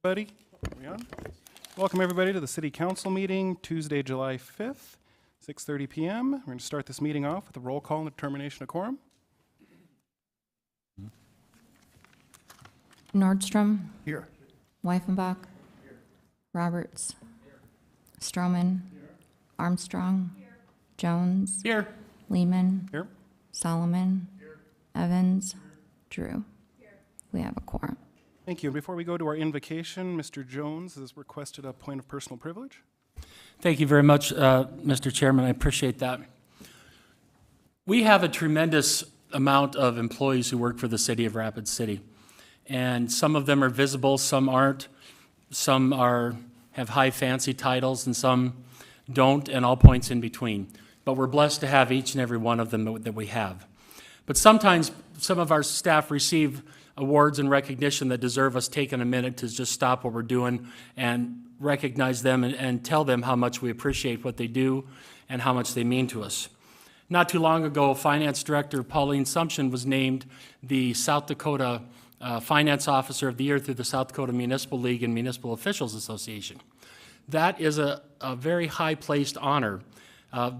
Buddy, are we on? Welcome everybody to the City Council meeting, Tuesday, July 5th, 6:30 p.m. We're going to start this meeting off with a roll call and determination of quorum. Nordstrom. Here. Weifenbach. Roberts. Stroman. Armstrong. Jones. Here. Lehman. Here. Solomon. Evans. Drew. We have a quorum. Thank you. And before we go to our invocation, Mr. Jones has requested a point of personal privilege. Thank you very much, Mr. Chairman. I appreciate that. We have a tremendous amount of employees who work for the City of Rapid City. And some of them are visible, some aren't. Some have high fancy titles and some don't, and all points in between. But we're blessed to have each and every one of them that we have. But sometimes some of our staff receive awards and recognition that deserve us taking a minute to just stop what we're doing and recognize them and tell them how much we appreciate what they do and how much they mean to us. Not too long ago, Finance Director Pauline Sumption was named the South Dakota Finance Officer of the Year through the South Dakota Municipal League and Municipal Officials Association. That is a very high-placed honor.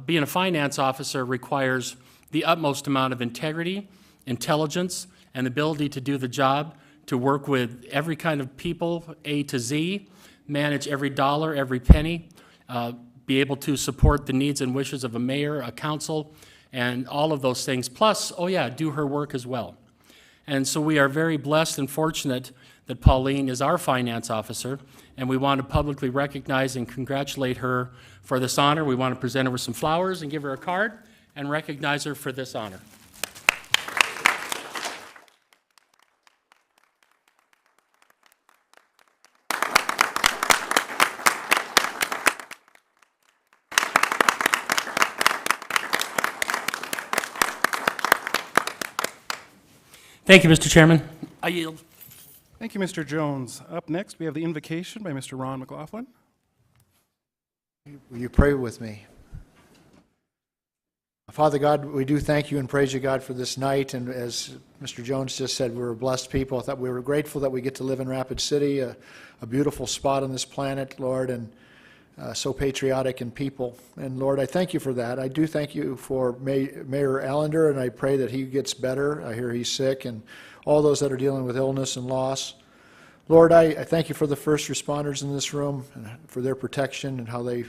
Being a finance officer requires the utmost amount of integrity, intelligence, and ability to do the job, to work with every kind of people, A to Z, manage every dollar, every penny, be able to support the needs and wishes of a mayor, a council, and all of those things. Plus, oh yeah, do her work as well. And so we are very blessed and fortunate that Pauline is our finance officer, and we want to publicly recognize and congratulate her for this honor. We want to present her with some flowers and give her a card and recognize her for this honor. Thank you, Mr. Chairman. I yield. Thank you, Mr. Jones. Up next, we have the invocation by Mr. Ron McLaughlin. Will you pray with me? Father God, we do thank you and praise you, God, for this night. And as Mr. Jones just said, we're a blessed people. I thought we were grateful that we get to live in Rapid City, a beautiful spot on this planet, Lord, and so patriotic in people. And Lord, I thank you for that. I do thank you for Mayor Allender, and I pray that he gets better. I hear he's sick, and all those that are dealing with illness and loss. Lord, I thank you for the first responders in this room and for their protection and how they're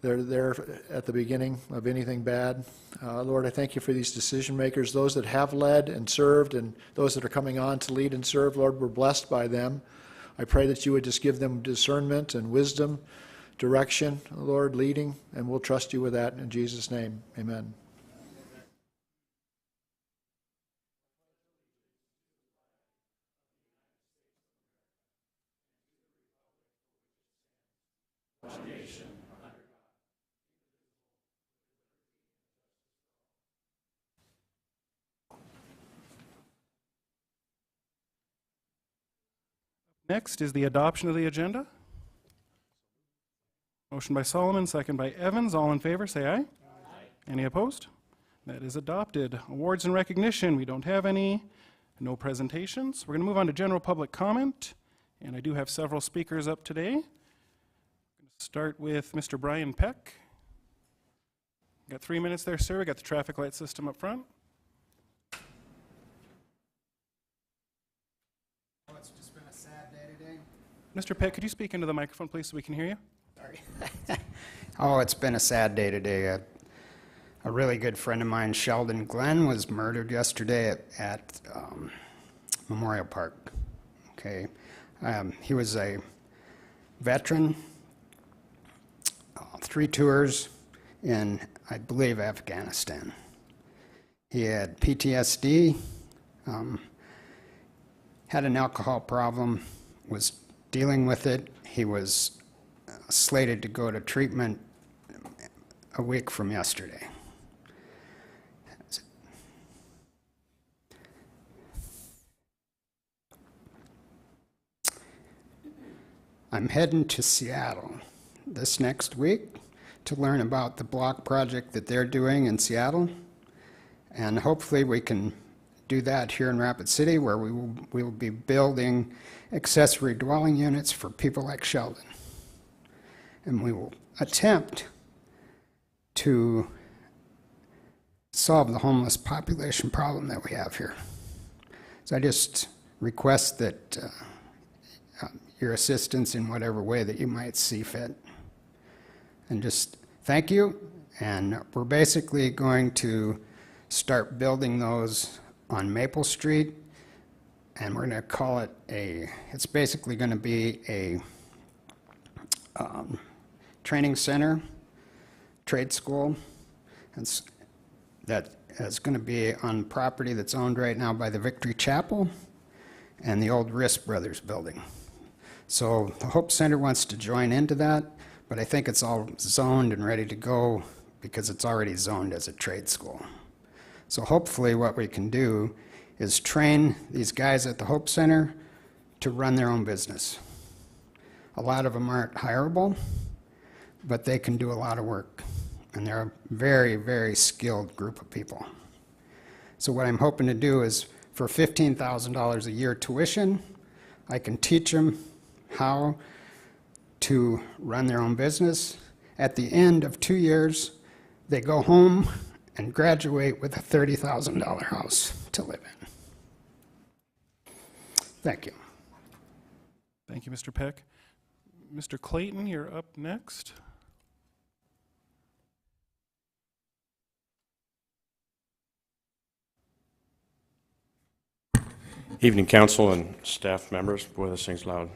there at the beginning of anything bad. Lord, I thank you for these decision makers, those that have led and served and those that are coming on to lead and serve. Lord, we're blessed by them. I pray that you would just give them discernment and wisdom, direction, Lord, leading, and we'll trust you with that in Jesus' name. Amen. Next is the adoption of the agenda. Motion by Solomon, second by Evans. All in favor, say aye. Aye. Any opposed? That is adopted. Awards and recognition, we don't have any. No presentations. We're going to move on to general public comment, and I do have several speakers up today. I'm going to start with Mr. Brian Peck. Got 3 minutes there, sir. We got the traffic light system up front. It's just been a sad day today. Mr. Peck, could you speak into the microphone, please, so we can hear you? Sorry. Oh, it's been a sad day today. A really good friend of mine, Sheldon Glenn, was murdered yesterday at Memorial Park. Okay, he was a veteran, 3 tours in, I believe, Afghanistan. He had PTSD, had an alcohol problem, was dealing with it. He was slated to go to treatment a week from yesterday. I'm heading to Seattle this next week to learn about the block project that they're doing in Seattle, and hopefully we can do that here in Rapid City, where we will be building accessory dwelling units for people like Sheldon. And we will attempt to solve the homeless population problem that we have here. So I just request that your assistance in whatever way that you might see fit. And just thank you. And we're basically going to start building those on Maple Street, and we're going to call it it's basically going to be a training center, trade school, and that is going to be on property that's owned right now by the Victory Chapel and the old Riss Brothers building. So the Hope Center wants to join into that, but I think it's all zoned and ready to go because it's already zoned as a trade school. So hopefully what we can do is train these guys at the Hope Center to run their own business. A lot of them aren't hireable, but they can do a lot of work. And they're a very, very skilled group of people. So what I'm hoping to do is for $15,000 a year tuition, I can teach them how to run their own business. At the end of 2 years, they go home and graduate with a $30,000 house to live in. Thank you. Thank you, Mr. Peck. Mr. Clayton, you're up next. Evening, council and staff members. Boy, this thing's loud.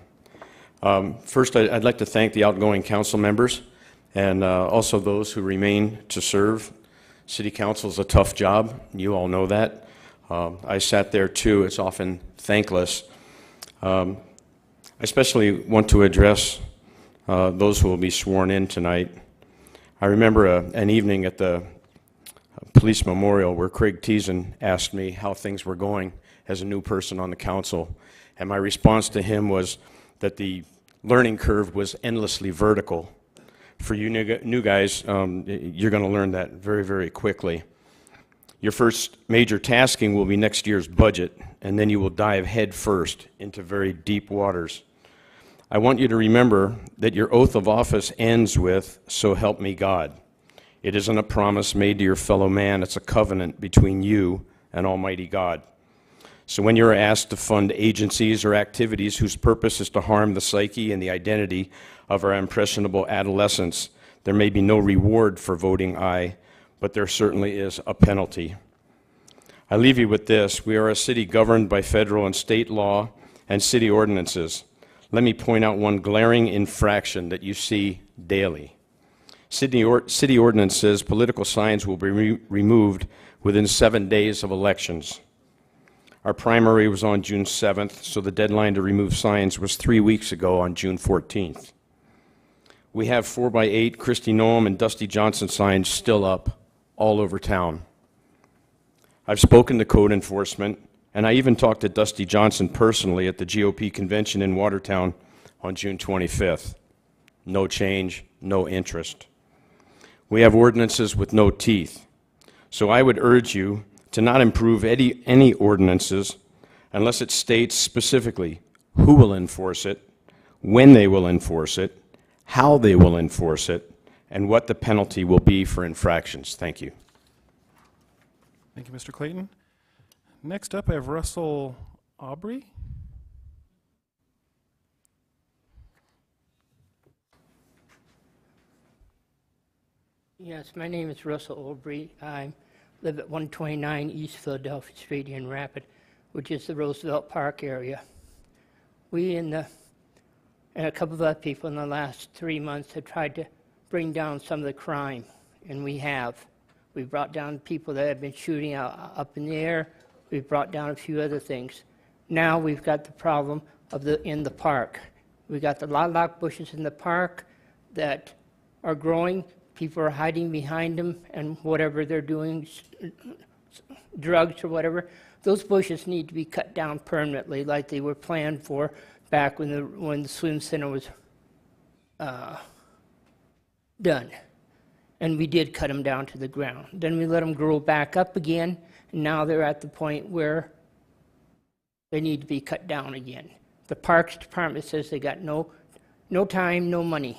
First, I'd like to thank the outgoing council members and also those who remain to serve. City council is a tough job. You all know that. I sat there too. It's often thankless. I especially want to address those who will be sworn in tonight. I remember an evening at the police memorial where Craig Teason asked me how things were going as a new person on the council. And my response to him was that the learning curve was endlessly vertical. For you new guys, you're going to learn that very, very quickly. Your first major tasking will be next year's budget, and then you will dive head first into very deep waters. I want you to remember that your oath of office ends with, "So help me God." It isn't a promise made to your fellow man, it's a covenant between you and Almighty God. So when you're asked to fund agencies or activities whose purpose is to harm the psyche and the identity of our impressionable adolescents, there may be no reward for voting aye, but there certainly is a penalty. I leave you with this. We are a city governed by federal and state law and city ordinances. Let me point out one glaring infraction that you see daily. City ordinance says political signs will be removed within 7 days of elections. Our primary was on June 7th, so the deadline to remove signs was 3 weeks ago on June 14th. We have 4x8 Christy Noam and Dusty Johnson signs still up all over town. I've spoken to code enforcement, and I even talked to Dusty Johnson personally at the GOP convention in Watertown on June 25th. No change, no interest. We have ordinances with no teeth. So I would urge you to not improve any ordinances unless it states specifically who will enforce it, when they will enforce it, how they will enforce it, and what the penalty will be for infractions. Thank you. Thank you, Mr. Clayton. Next up, I have Russell Aubrey. Yes, my name is Russell Aubrey. I live at 129 East Philadelphia Street in Rapid, which is the Roosevelt Park area. We and a couple of other people in the last 3 months have tried to bring down some of the crime, and we have. We've brought down people that have been shooting up in the air. We've brought down a few other things. Now we've got the problem of in the park. We've got the lilac bushes in the park that are growing. People are hiding behind them and whatever they're doing, drugs or whatever. Those bushes need to be cut down permanently like they were planned for back when the swim center was done. And we did cut them down to the ground. Then we let them grow back up again, and now they're at the point where they need to be cut down again. The Parks Department says they got no time, no money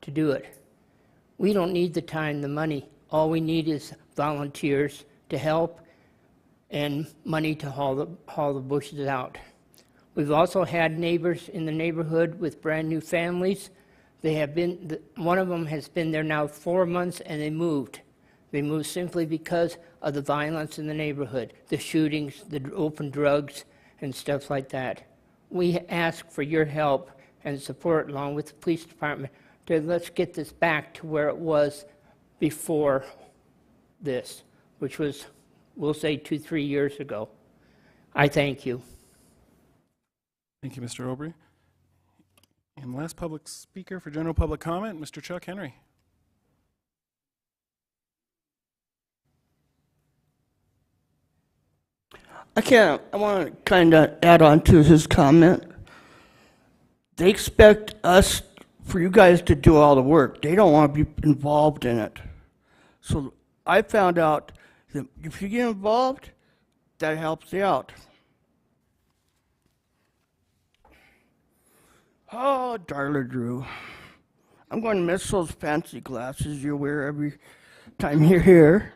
to do it. We don't need the time, the money. All we need is volunteers to help and money to haul the bushes out. We've also had neighbors in the neighborhood with brand new families. They have been, one of them has been there now 4 months, and they moved. They moved simply because of the violence in the neighborhood, the shootings, the open drugs, and stuff like that. We ask for your help and support, along with the police department, to let's get this back to where it was before this, which was, we'll say, 2-3 years ago. I thank you. Thank you, Mr. Aubry. And last public speaker for general public comment, Mr. Chuck Henry. I want to kind of add on to his comment. They expect us, for you guys to do all the work. They don't want to be involved in it. So I found out that if you get involved, that helps you out. Oh, Darla Drew, I'm going to miss those fancy glasses you wear every time you're here.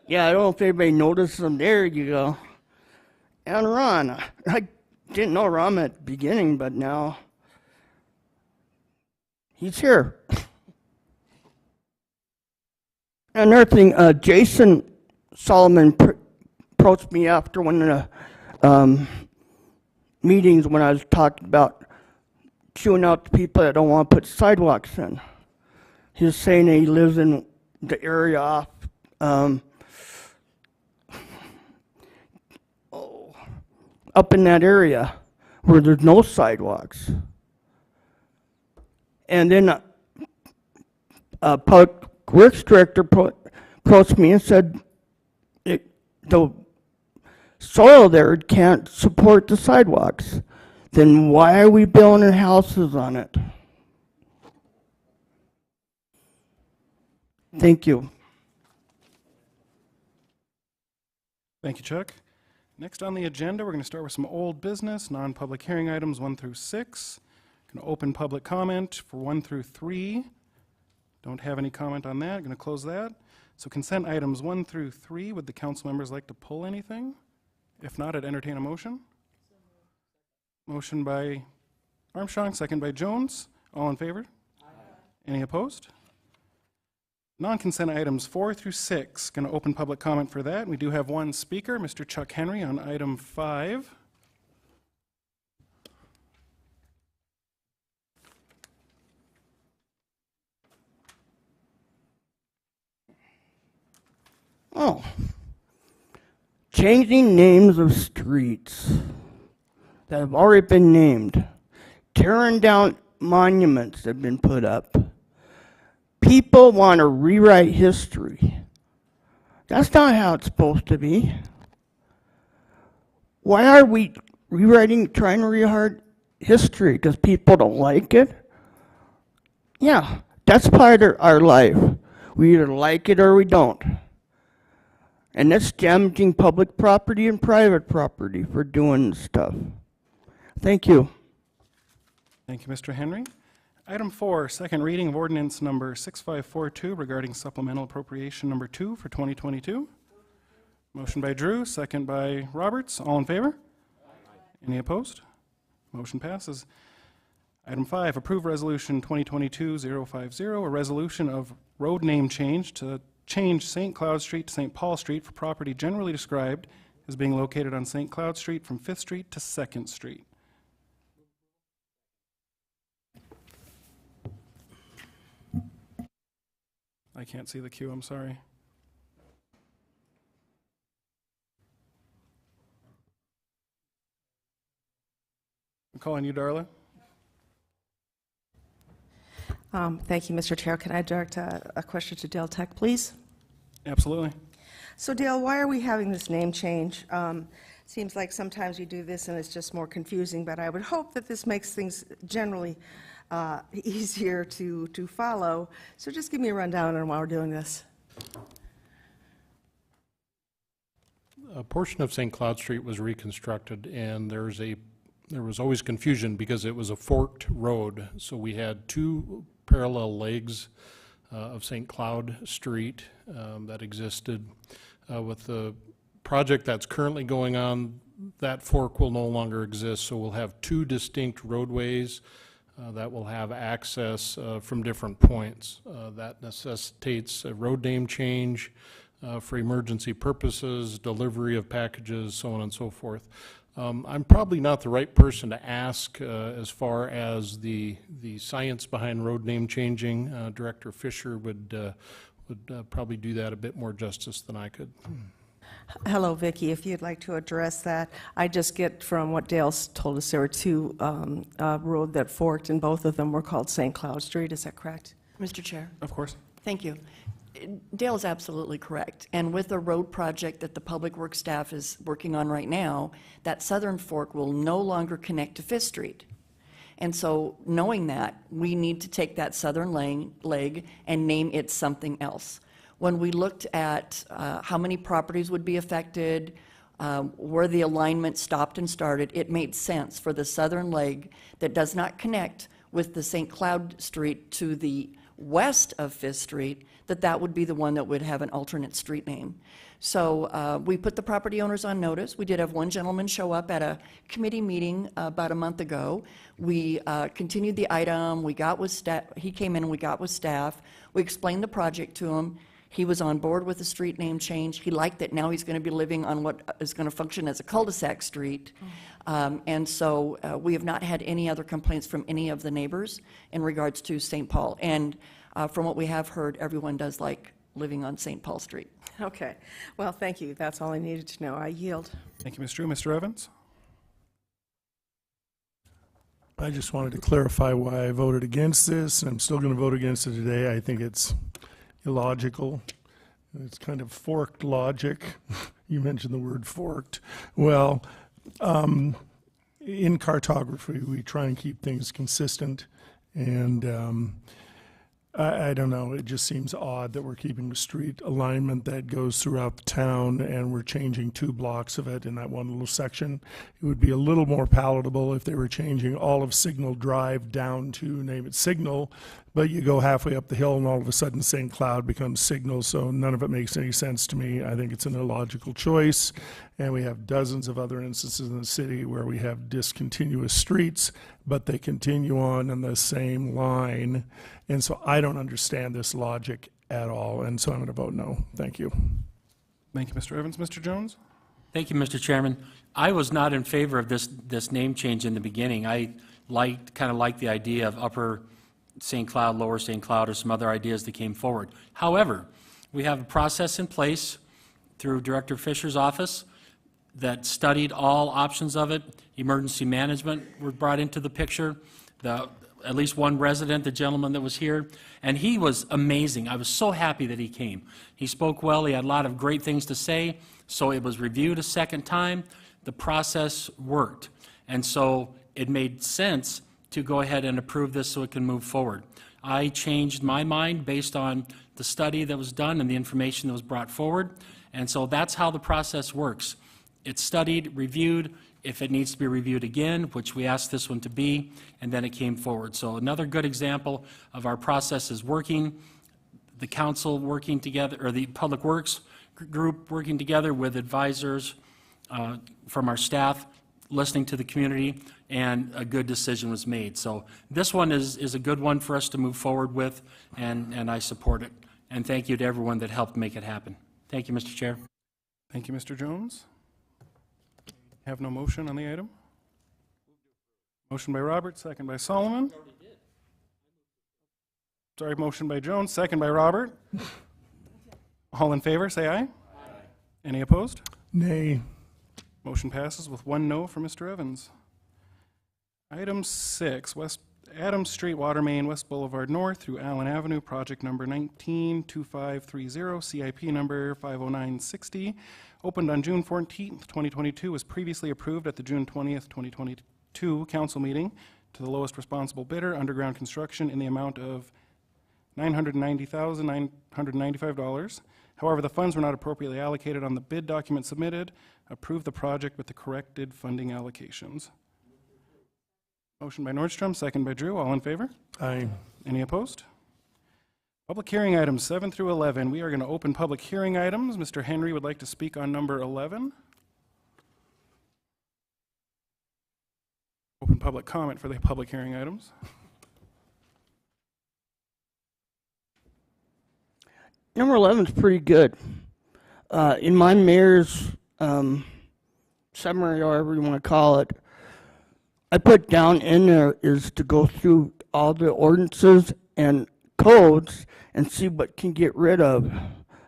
Yeah, I don't know if anybody noticed them. There you go. And Ron, I didn't know Ron at the beginning, but now he's here. Another thing, Jason Solomon approached me after one of the meetings when I was talking about chewing out the people that don't want to put sidewalks in. He was saying that he lives in the area off up in that area where there's no sidewalks. And then a public works director approached me and said the soil there can't support the sidewalks. Then why are we building houses on it? Thank you. Thank you, Chuck. Next on the agenda, we're going to start with some old business, non-public hearing items 1 through 6. Going to open public comment for 1 through 3. Don't have any comment on that. Going to close that. So consent items 1 through 3. Would the council members like to pull anything? If not, I'd entertain a motion. Motion by Armstrong, second by Jones. All in favor? Aye. Any opposed? Non-consent items 4 through 6. Going to open public comment for that. We do have one speaker, Mr. Chuck Henry, on item 5. Oh. Changing names of streets that have already been named. Tearing down monuments that have been put up. People want to rewrite history. That's not how it's supposed to be. Why are we trying to rewrite history? Because people don't like it? Yeah, that's part of our life. We either like it or we don't. And that's damaging public property and private property for doing stuff. Thank you. Thank you, Mr. Henry. Item 4, second reading of ordinance number 6542 regarding supplemental appropriation number 2 for 2022. Motion by Drew, second by Roberts. All in favor? Any opposed? Motion passes. Item 5, approve resolution 2022-050, a resolution of road name change to change St. Cloud Street to St. Paul Street for property generally described as being located on St. Cloud Street from 5th Street to 2nd Street. I can't see the queue, I'm sorry. I'm calling you, Darla. Thank you, Mr. Chair. Can I direct a question to Dale Tech, please? Absolutely. So, Dale, why are we having this name change? Seems like sometimes we do this and it's just more confusing, but I would hope that this makes things generally easier to follow. So just give me a rundown on why we're doing this. A portion of St. Cloud Street was reconstructed, and there was always confusion because it was a forked road. So we had two parallel legs of St. Cloud Street that existed. With the project that's currently going on, that fork will no longer exist, so we'll have two distinct roadways that will have access from different points. That necessitates a road name change for emergency purposes, delivery of packages, so on and so forth. I'm probably not the right person to ask as far as the science behind road name changing. Director Fisher would probably do that a bit more justice than I could. Hello, Vicki, if you'd like to address that. I just get from what Dale's told us, there were two roads that forked, and both of them were called St. Cloud Street. Is that correct? Mr. Chair, Of course. thank you. Dale is absolutely correct. And with the road project that the Public Works staff is working on right now, that southern fork will no longer connect to Fifth Street. And so knowing that, we need to take that southern leg and name it something else. When we looked at how many properties would be affected, where the alignment stopped and started, it made sense for the southern leg that does not connect with the St. Cloud Street to the west of Fifth Street, that would be the one that would have an alternate street name. So we put the property owners on notice. We did have one gentleman show up at a committee meeting about a month ago. We continued the item. We got with staff. He came in and we got with staff. We explained the project to him. He was on board with the street name change. He liked it. Now he's going to be living on what is going to function as a cul-de-sac street. And so we have not had any other complaints from any of the neighbors in regards to St. Paul. And from what we have heard, everyone does like living on St. Paul Street. Okay. Well, thank you. That's all I needed to know. I yield. Thank you, Ms. Drew. Mr. Evans? I just wanted to clarify why I voted against this, and I'm still going to vote against it today. I think it's illogical. It's kind of forked logic. You mentioned the word forked. Well, in cartography, we try and keep things consistent, and I don't know, it just seems odd that we're keeping the street alignment that goes throughout the town and we're changing 2 blocks of it in that one little section. It would be a little more palatable if they were changing all of Signal Drive down to, name it Signal, but you go halfway up the hill and all of a sudden St. Cloud becomes Signal, so none of it makes any sense to me. I think it's an illogical choice, and we have dozens of other instances in the city where we have discontinuous streets, but they continue on the same line. And so I don't understand this logic at all, and so I'm going to vote no. Thank you. Thank you, Mr. Evans. Mr. Jones? Thank you, Mr. Chairman. I was not in favor of this name change in the beginning. I kind of liked the idea of Upper St. Cloud, Lower St. Cloud, or some other ideas that came forward. However, we have a process in place through Director Fisher's office that studied all options of it. Emergency management were brought into the picture. At least one resident, the gentleman that was here, and he was amazing. I was so happy that he came. He spoke well. He had a lot of great things to say, so it was reviewed a second time. The process worked, and so it made sense to go ahead and approve this so it can move forward. I changed my mind based on the study that was done and the information that was brought forward, and so that's how the process works. It's studied, reviewed. If it needs to be reviewed again, which we asked this one to be, and then it came forward. So another good example of our process is working, the council working together, or the Public Works group working together with advisors from our staff, listening to the community, and a good decision was made. So this one is a good one for us to move forward with, and I support it. And thank you to everyone that helped make it happen. Thank you, Mr. Chair. Thank you, Mr. Jones. Have no motion on the item? Motion by Robert, second by Solomon. Sorry, motion by Jones, second by Robert. All in favor, say aye. Aye. Any opposed? Nay. Motion passes with 1 no for Mr. Evans. Item 6, West Adams Street Water Main, West Boulevard North through Allen Avenue, project number 192530, CIP number 50960. Opened on June 14th, 2022, was previously approved at the June 20th, 2022 council meeting. to the lowest responsible bidder, underground construction, in the amount of $990,995. However, the funds were not appropriately allocated on the bid document submitted. Approve the project with the corrected funding allocations. Motion by Nordstrom, second by Drew. All in favor? Aye. Any opposed? Public hearing items 7 through 11. We are going to open public hearing items. Mr. Henry would like to speak on number 11. Open public comment for the public hearing items. Number 11 is pretty good. In my mayor's summary, or whatever you want to call it, I put down in there is to go through all the ordinances and codes and see what can get rid of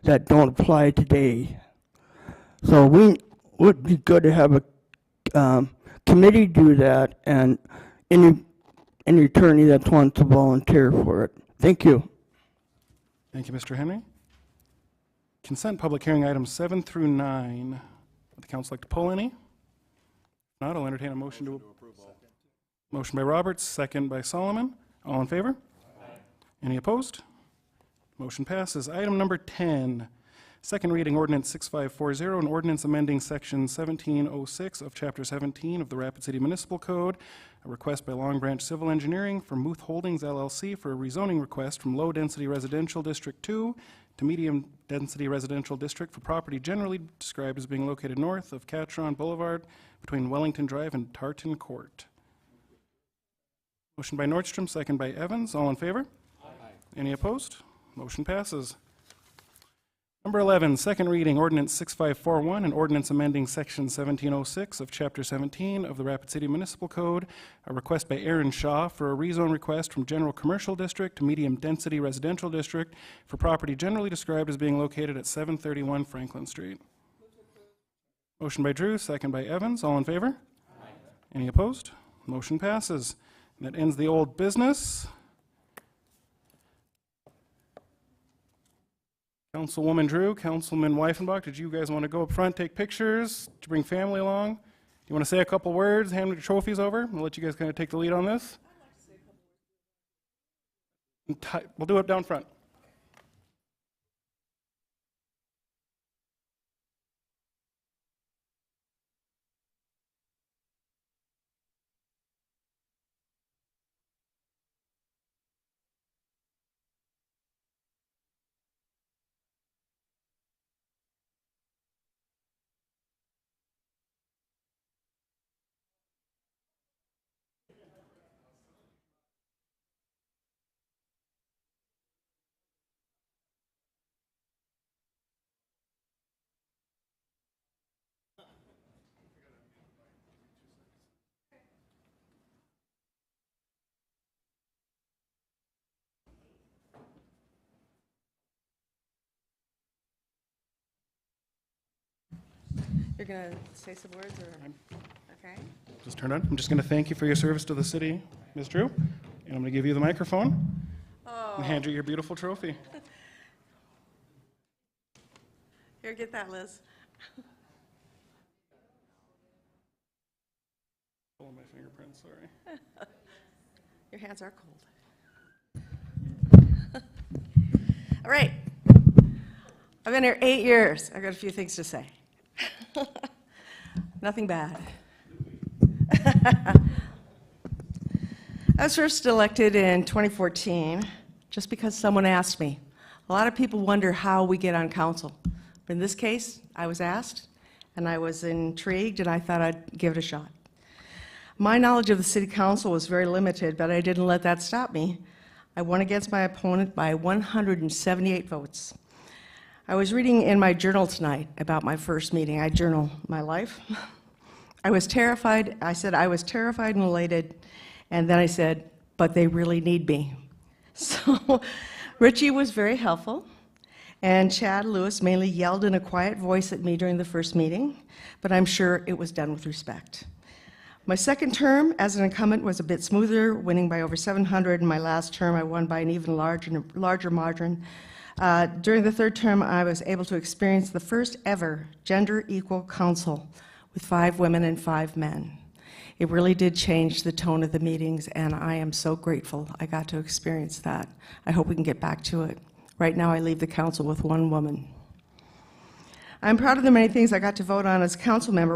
that don't apply today. So we would be good to have a committee do that, and any attorney that wants to volunteer for it. Thank you. Thank you, Mr. Henry. Consent public hearing items 7 through 9. Would the council like to pull any? If not, I'll entertain a motion to approve all. Motion by Roberts, second by Solomon. All in favor? Aye. Any opposed? Motion passes. Item number 10, second reading ordinance 6540, an ordinance amending section 1706 of chapter 17 of the Rapid City Municipal Code. A request by Long Branch Civil Engineering for Muth Holdings LLC for a rezoning request from low-density residential district 2 to medium-density residential district for property generally described as being located north of Catron Boulevard between Wellington Drive and Tartan Court. Motion by Nordstrom, second by Evans. All in favor? Aye. Any opposed? Motion passes. Number 11, second reading, ordinance 6541, an ordinance amending section 1706 of chapter 17 of the Rapid City Municipal Code. A request by Aaron Shaw for a rezone request from general commercial district to medium density residential district for property generally described as being located at 731 Franklin Street. Motion by Drew, second by Evans. All in favor? Aye. Any opposed? Motion passes. And that ends the old business. Councilwoman Drew, Councilman Weifenbach, did you guys want to go up front, take pictures, to bring family along? You want to say a couple words, hand the trophies over? I'll let you guys kind of take the lead on this. We'll do it down front. You're going to say some words, or? Okay. Just turn on. I'm just going to thank you for your service to the city, Ms. Drew, and I'm going to give you the microphone and hand you your beautiful trophy. Here, get that, Liz. Pulling my fingerprints, sorry. Your hands are cold. All right. I've been here 8 years. I've got a few things to say. Nothing bad. I was first elected in 2014 just because someone asked me. A lot of people wonder how we get on council. But in this case, I was asked, and I was intrigued, and I thought I'd give it a shot. My knowledge of the city council was very limited, but I didn't let that stop me. I won against my opponent by 178 votes. I was reading in my journal tonight about my first meeting. I journal my life. I was terrified. I said I was terrified and elated, and then I said, but they really need me. So Richie was very helpful, and Chad Lewis mainly yelled in a quiet voice at me during the first meeting, but I'm sure it was done with respect. My second term as an incumbent was a bit smoother, winning by over 700. In my last term, I won by an even larger margin. During the third term, I was able to experience the first ever gender equal council with 5 women and 5 men. It really did change the tone of the meetings, and I am so grateful I got to experience that. I hope we can get back to it. Right now, I leave the council with one woman. I'm proud of the many things I got to vote on as a council member.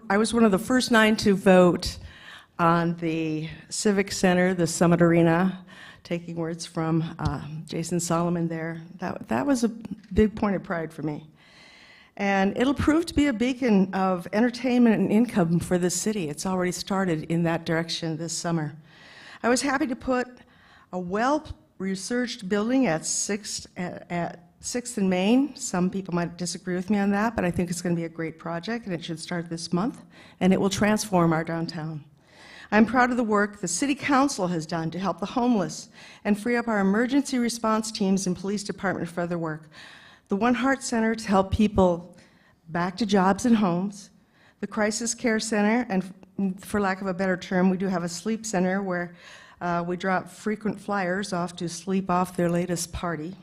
I was one of the first 9 to vote on the Civic Center, the Summit Arena, taking words from Jason Solomon there. That was a big point of pride for me. And it'll prove to be a beacon of entertainment and income for the city. It's already started in that direction this summer. I was happy to put a well-researched building at 6th and Main. Some people might disagree with me on that, but I think it's going to be a great project, and it should start this month, and it will transform our downtown. I'm proud of the work the City Council has done to help the homeless and free up our emergency response teams and police department for other work. The One Heart Center to help people back to jobs and homes, the Crisis Care Center, and for lack of a better term, we do have a sleep center where we drop frequent flyers off to sleep off their latest party,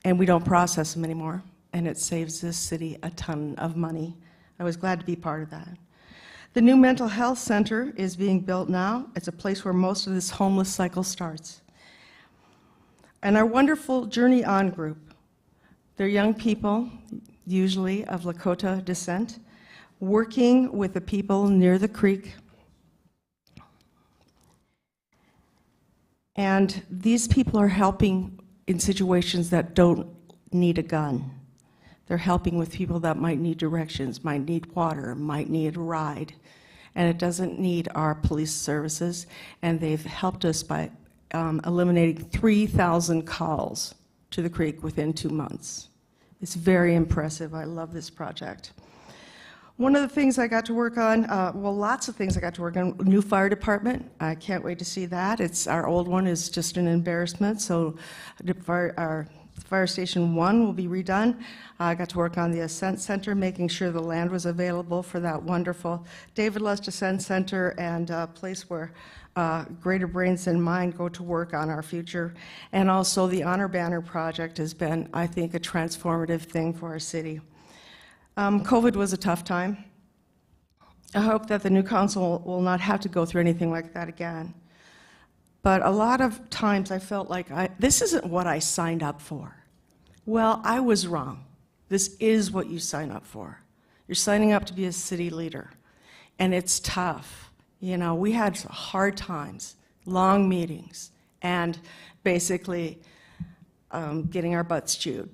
and we don't process them anymore, and it saves this city a ton of money. I was glad to be part of that. The new mental health center is being built now. It's a place where most of this homeless cycle starts. And our wonderful Journey On group, they're young people, usually of Lakota descent, working with the people near the creek. And these people are helping in situations that don't need a gun. They're helping with people that might need directions, might need water, might need a ride. And it doesn't need our police services. And they've helped us by eliminating 3,000 calls to the creek within 2 months. It's very impressive. I love this project. One of the things I got to work on, well, lots of things I got to work on, new fire department. I can't wait to see that. Our old one is just an embarrassment, so our Fire Station 1 will be redone. I got to work on the Ascent Center, making sure the land was available for that wonderful David Lust Ascent Center, and a place where greater brains than mine go to work on our future. And also the Honor Banner project has been, I think, a transformative thing for our city. COVID was a tough time. I hope that the new council will not have to go through anything like that again. But a lot of times I felt like this isn't what I signed up for. Well, I was wrong. This is what you sign up for. You're signing up to be a city leader. And it's tough. You know, we had hard times, long meetings, and basically getting our butts chewed.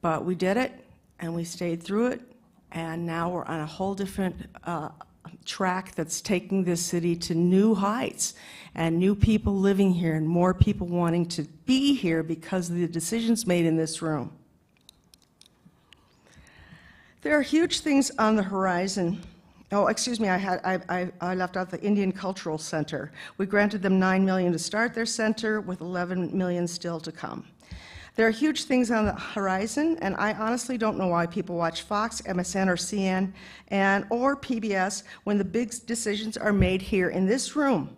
But we did it, and we stayed through it, and now we're on a whole different track that's taking this city to new heights, and new people living here, and more people wanting to be here because of the decisions made in this room. There are huge things on the horizon. Oh, excuse me, I left out the Indian Cultural Center. We granted them $9 million to start their center, with $11 million still to come. There are huge things on the horizon, and I honestly don't know why people watch Fox, MSN, or CN, or PBS when the big decisions are made here in this room.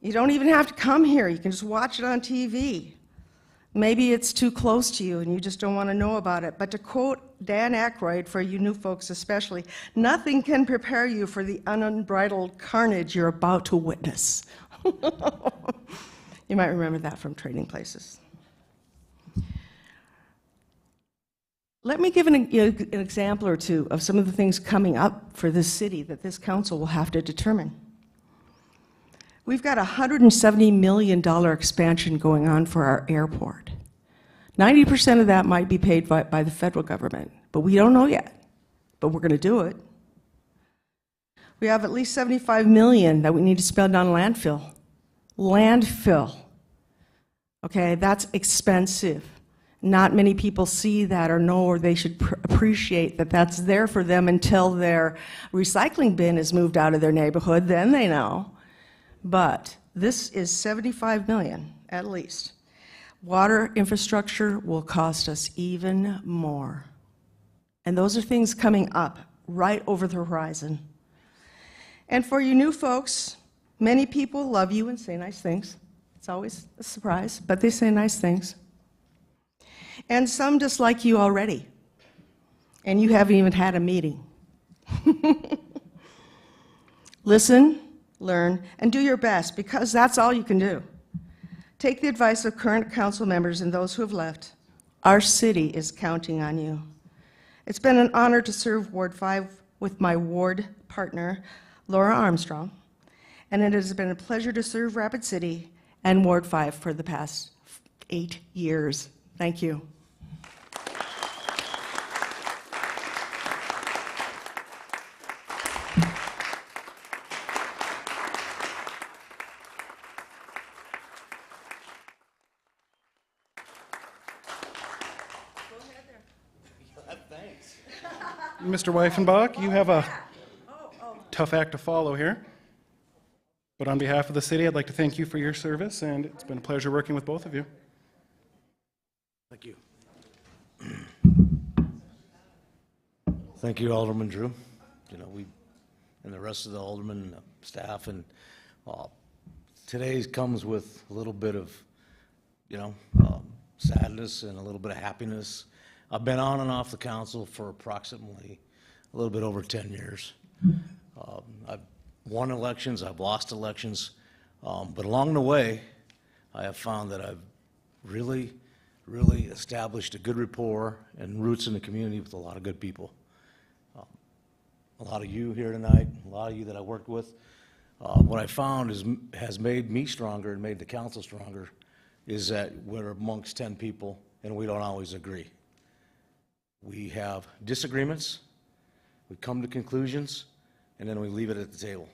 You don't even have to come here. You can just watch it on TV. Maybe it's too close to you and you just don't want to know about it. But to quote Dan Aykroyd, for you new folks especially, nothing can prepare you for the unbridled carnage you're about to witness. You might remember that from Trading Places. Let me give an example or two of some of the things coming up for this city that this council will have to determine. We've got a $170 million expansion going on for our airport. 90% of that might be paid by the federal government, but we don't know yet, but we're going to do it. We have at least $75 million that we need to spend on landfill. Landfill. Okay, that's expensive. Not many people see that or know, or they should appreciate that that's there for them until their recycling bin is moved out of their neighborhood, then they know. But this is $75 million, at least. Water infrastructure will cost us even more. And those are things coming up right over the horizon. And for you new folks, many people love you and say nice things. It's always a surprise, but they say nice things. And some dislike you already, and you haven't even had a meeting. Listen, learn, and do your best, because that's all you can do. Take the advice of current council members and those who have left. Our city is counting on you. It's been an honor to serve Ward 5 with my ward partner, Laura Armstrong, and it has been a pleasure to serve Rapid City and Ward 5 for the past 8 years. Thank you. Mr. Weifenbach, you have a tough act to follow here. But on behalf of the city, I'd like to thank you for your service, and it's been a pleasure working with both of you. Thank you. Thank you, Alderman Drew. You know, and the rest of the aldermen, staff, and today comes with a little bit of, sadness and a little bit of happiness. I've been on and off the council for approximately a little bit over 10 years. I've won elections, I've lost elections, but along the way, I have found that I've really established a good rapport and roots in the community with a lot of good people. A lot of you here tonight, a lot of you that I worked with. What I found has made me stronger and made the council stronger is that we're amongst 10 people and we don't always agree. We have disagreements, we come to conclusions, and then we leave it at the table.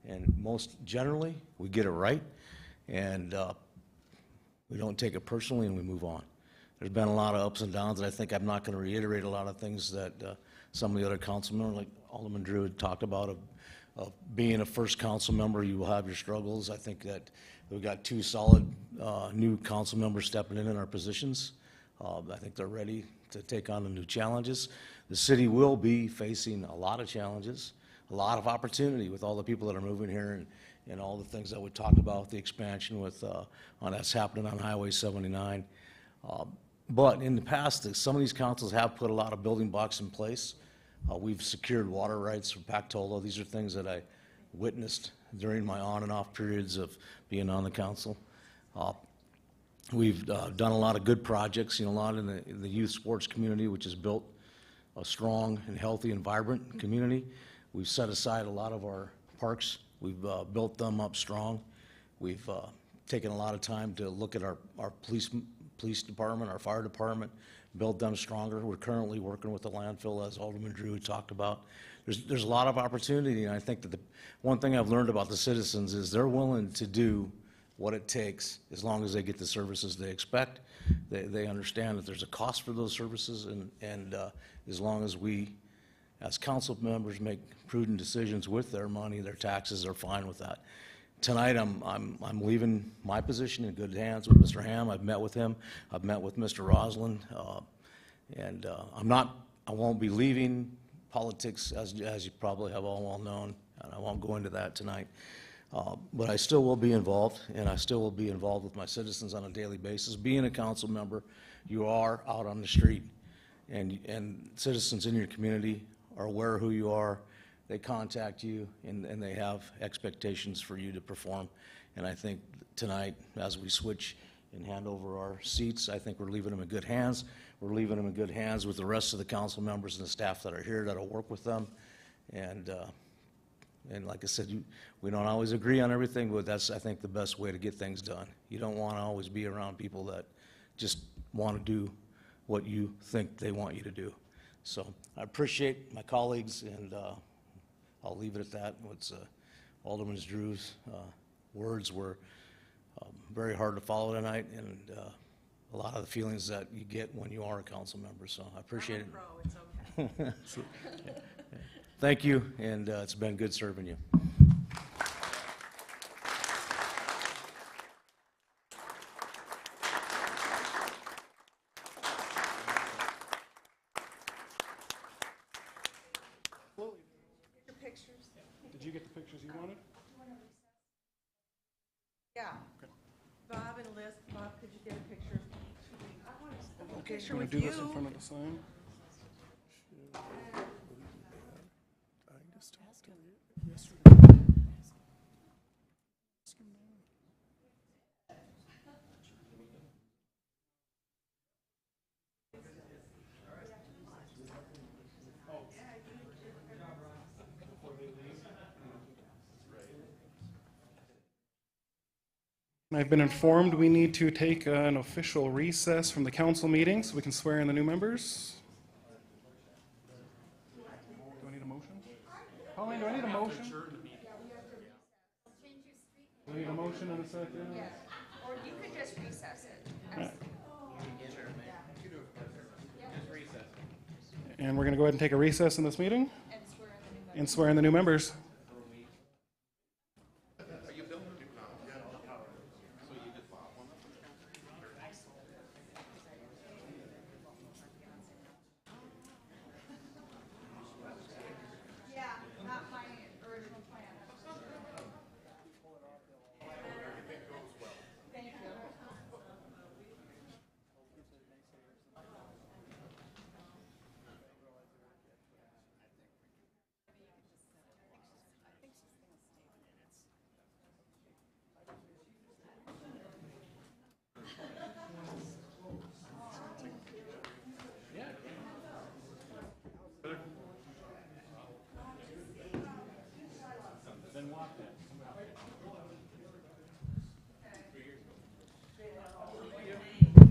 And most generally, we get it right, and we don't take it personally, and we move on. There's been a lot of ups and downs, and I think I'm not going to reiterate a lot of things that some of the other council members, like Alderman Drew, had talked about of being a first council member. You will have your struggles. I think that we've got two solid new council members stepping in our positions. I think they're ready to take on the new challenges. The city will be facing a lot of challenges, a lot of opportunity with all the people that are moving here and all the things that we talk about, the expansion with that's happening on Highway 79. But in the past, some of these councils have put a lot of building blocks in place. We've secured water rights for Pactola. These are things that I witnessed during my on and off periods of being on the council. We've done a lot of good projects, a lot in the youth sports community, which has built a strong and healthy and vibrant community. We've set aside a lot of our parks. We've built them up strong. We've taken a lot of time to look at our police department, our fire department, build them stronger. We're currently working with the landfill, as Alderman Drew talked about. There's a lot of opportunity, and I think that the one thing I've learned about the citizens is they're willing to do what it takes as long as they get the services they expect. They understand that there's a cost for those services, and as long as we, as council members, make prudent decisions with their money, their taxes, they're fine with that. Tonight, I'm leaving my position in good hands with Mr. Ham. I've met with him. I've met with Mr. Roslin, and I won't be leaving politics, as you probably have all well known, and I won't go into that tonight. But I still will be involved, and I still will be involved with my citizens on a daily basis. Being a council member, you are out on the street, and citizens in your community are aware of who you are. They contact you, and they have expectations for you to perform. And I think tonight, as we switch and hand over our seats, I think we're leaving them in good hands. We're leaving them in good hands with the rest of the council members and the staff that are here that'll work with them. And like I said, we don't always agree on everything, but that's, I think, the best way to get things done. You don't want to always be around people that just want to do what you think they want you to do. So I appreciate my colleagues, and I'll leave it at that. What's Alderman Drew's words were very hard to follow tonight, and a lot of the feelings that you get when you are a council member. So I appreciate it. It's okay. Thank you, and it's been good serving you. Did you get the pictures you wanted? Yeah. Bob and Liz, Bob, could you get a picture? I want a picture with do you. this in front of the sign? I just talked to you yesterday. I've been informed we need to take an official recess from the council meeting so we can swear in the new members. Do I need a motion? Pauline, do I need a motion? Do I need a motion in a second? Yes, or you could just recess it. And we're going to go ahead and take a recess in this meeting and swear in the new members.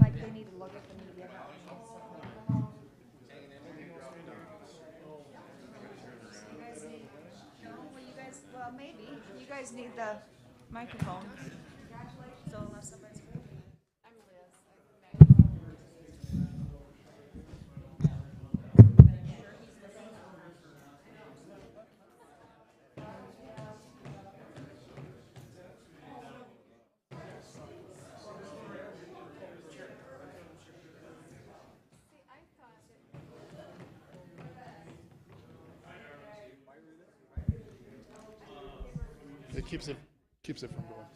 Like they need to look at the media. Well, maybe. You guys need the microphone. So unless somebody's. I'm Liz. It keeps it from going.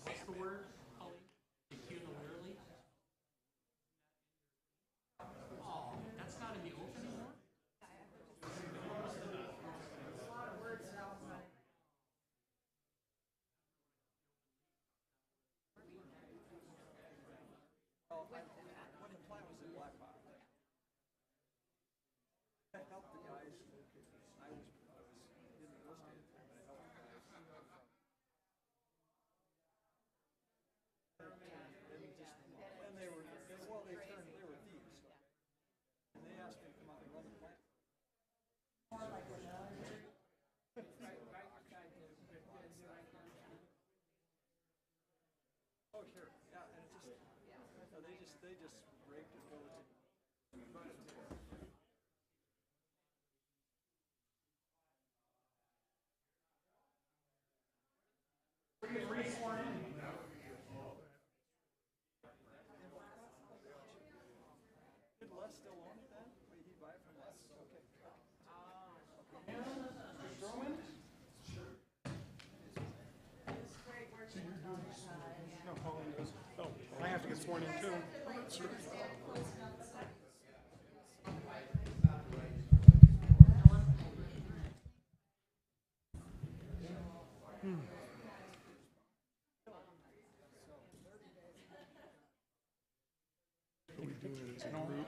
I have to get sworn in too.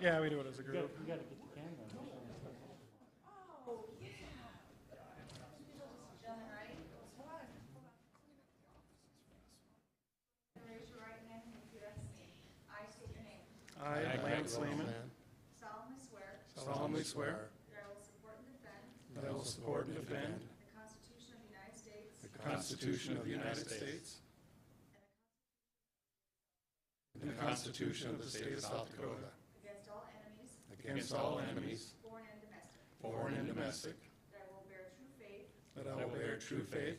Yeah, we do it as a group. You gotta get the camera. I, Lance Lehman, Solemnly swear solemnly swear that I will support and defend that I will support and defend the Constitution of the United States the Constitution of the State of South Dakota against all enemies, foreign and domestic, that I will bear true faith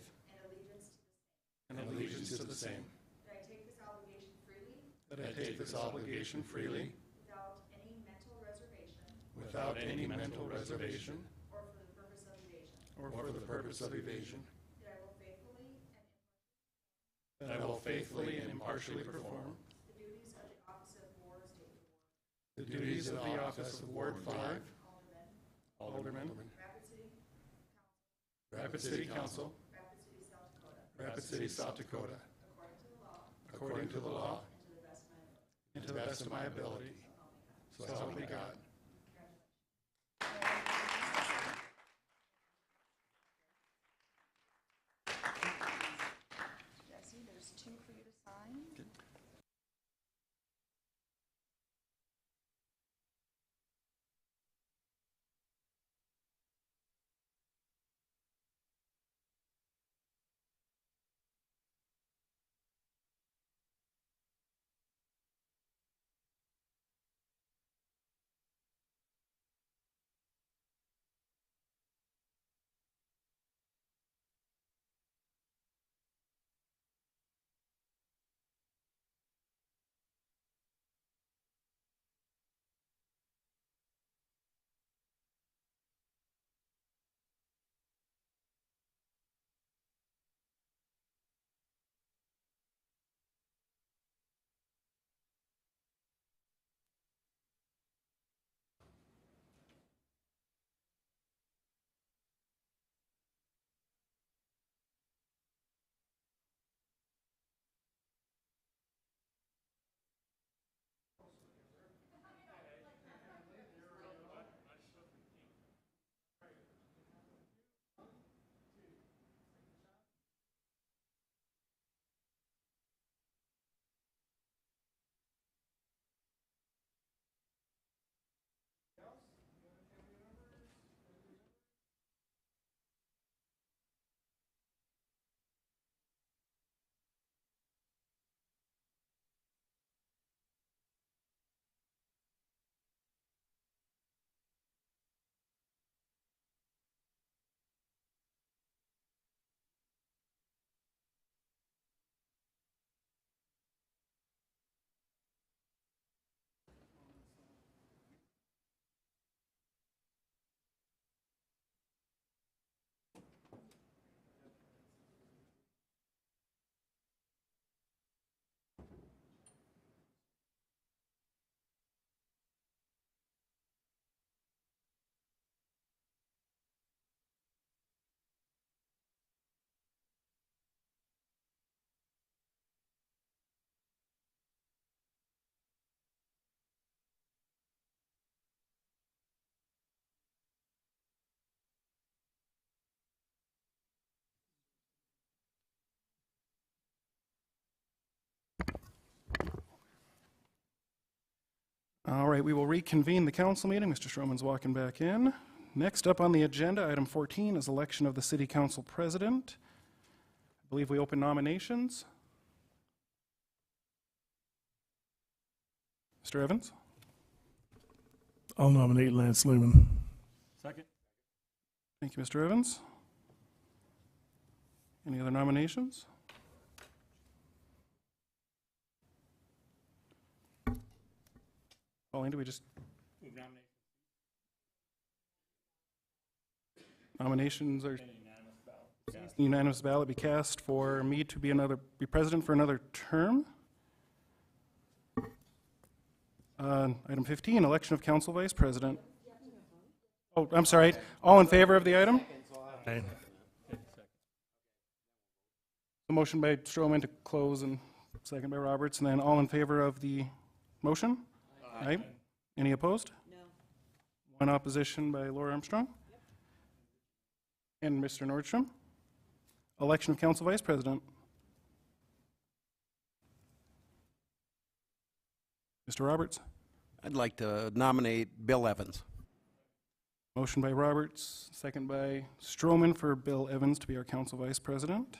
and allegiance to the same, that I take this obligation freely that I take this obligation freely without any mental reservation without any mental reservation or for the purpose of evasion, or for the purpose of evasion, that I will faithfully and impartially perform the duties of the office of Ward 5, Alderman, Rapid City Council, Rapid City, South Dakota, according to the law and to the best of my ability. So help me God. Jesse, there's two for you to sign. All right, we will reconvene the council meeting. Mr. Stroman's walking back in. Next up on the agenda, item 14 is election of the city council president. I believe we open nominations. Mr. Evans? I'll nominate Lance Lehman. Second. Thank you, Mr. Evans. Any other nominations? Pauline, do we just... Nominations are... Unanimous ballot be cast for me to be president for another term. Item 15, election of council vice president. Oh, I'm sorry. All in favor of the item? Aye. The motion by Stroman to close and second by Roberts, and then all in favor of the motion? Aye. Any opposed? No. One opposition by Laura Armstrong. And Mr. Nordstrom. Election of council vice president. Mr. Roberts. I'd like to nominate Bill Evans. Motion by Roberts, second by Stroman for Bill Evans to be our council vice president.